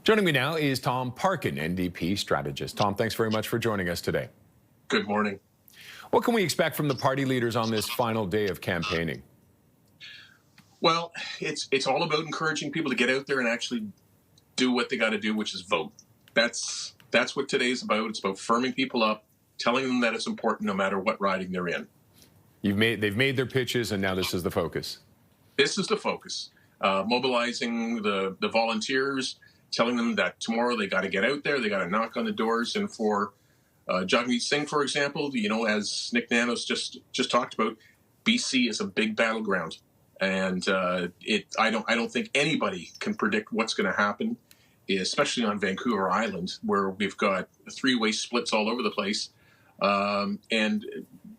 Joining me now is Tom Parkin, NDP strategist. Tom, thanks very much for joining us today. Good morning. What can we expect from the party leaders on this final day of campaigning? Well, it's all about encouraging people to get out there and actually do what they got to do, which is vote. That's what today's about. It's about firming people up, telling them that it's important no matter what riding they're in. They've made their pitches, and now this is the focus. This is the focus. Mobilizing the volunteers, telling them that tomorrow they got to get out there, they got to knock on the doors. And for Jagmeet Singh, for example, as Nick Nanos just talked about, BC is a big battleground, and I don't think anybody can predict what's going to happen, especially on Vancouver Island, where we've got three-way splits all over the place, and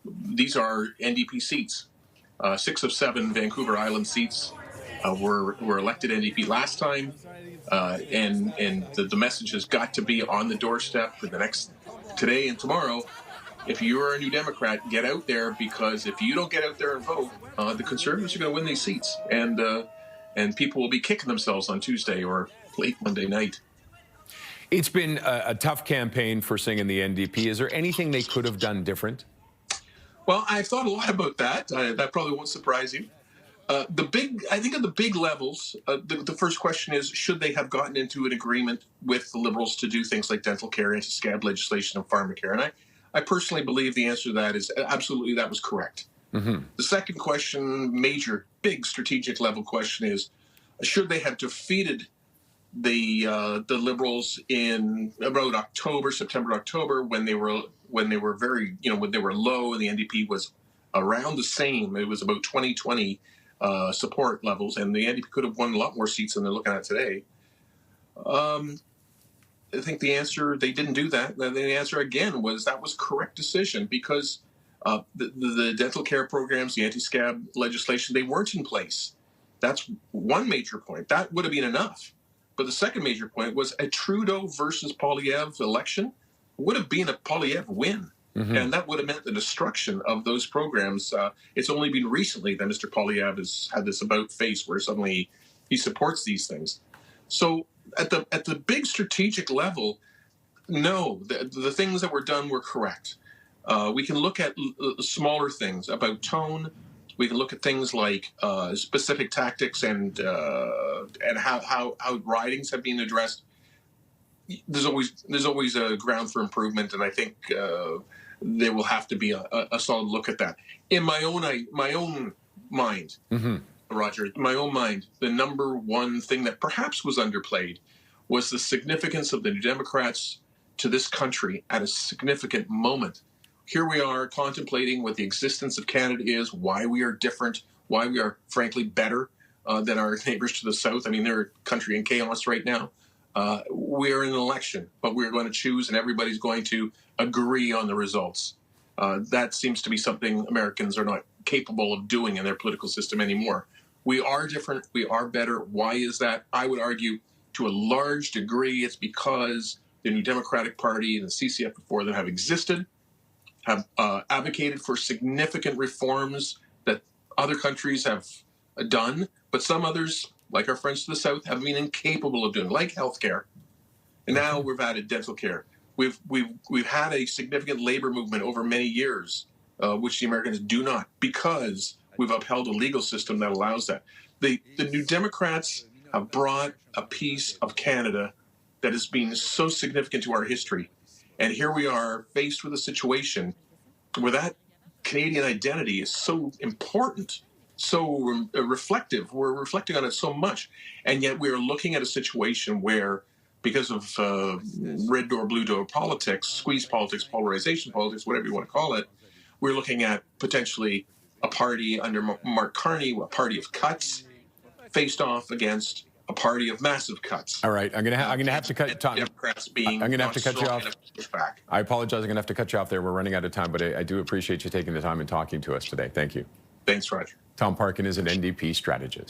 these are NDP seats. 6 of 7 Vancouver Island seats were elected NDP last time, and the message has got to be on the doorstep for the next today and tomorrow. If you're a New Democrat, get out there, because if you don't get out there and vote, the Conservatives are going to win these seats, and people will be kicking themselves on Tuesday or late Monday night. It's been a tough campaign for Singh and the NDP. Is there anything they could have done different? Well, I've thought a lot about that. That probably won't surprise you. I think at the big levels, the first question is, should they have gotten into an agreement with the Liberals to do things like dental care, anti-scab legislation, and pharmacare? And I personally believe the answer to that is absolutely that was correct. Mm-hmm. The second question, major, big strategic level question is, should they have defeated the Liberals in about September, October, when they were very, when they were low and the NDP was around the same. It was about 2020 support levels, and the NDP could have won a lot more seats than they're looking at today. I think the answer, they didn't do that. The answer again was that was correct decision, because the dental care programs, the anti-scab legislation, they weren't in place. That's one major point. That would have been enough. But the second major point was a Trudeau versus Poilievre election would have been a Poilievre win. Mm-hmm. And that would have meant the destruction of those programs. It's only been recently that Mr. Poilievre has had this about face where suddenly he supports these things. So at the big strategic level, no, the things that were done were correct. We can look at smaller things about tone. We can look at things like specific tactics and how ridings have been addressed. There's always a ground for improvement, and I think there will have to be a solid look at that. In my own mind, mm-hmm. Roger, my own mind, the number one thing that perhaps was underplayed was the significance of the New Democrats to this country at a significant moment. Here we are contemplating what the existence of Canada is, why we are different, why we are, frankly, better than our neighbors to the south. I mean, they're a country in chaos right now. We're in an election, but we're going to choose, and everybody's going to agree on the results. That seems to be something Americans are not capable of doing in their political system anymore. We are different. We are better. Why is that? I would argue to a large degree it's because the New Democratic Party and the CCF before them have existed, have advocated for significant reforms that other countries have done, but some others, like our friends to the south, have been incapable of doing, like healthcare. And now we've added dental care. We've had a significant labor movement over many years, which the Americans do not, because we've upheld a legal system that allows that. The New Democrats have brought a piece of Canada that has been so significant to our history. And here we are faced with a situation where that Canadian identity is so important, so reflective. We're reflecting on it so much. And yet we're looking at a situation where, because of red door, blue door politics, squeeze politics, polarization politics, whatever you want to call it, we're looking at potentially a party under Mark Carney, a party of cuts, faced off against a party of massive cuts. All right, I'm gonna have to cut. Tom, Democrats being I'm gonna have to cut you off. Back. I apologize. I'm gonna have to cut you off there. We're running out of time, but I do appreciate you taking the time and talking to us today. Thank you. Thanks, Roger. Tom Parkin is an NDP strategist.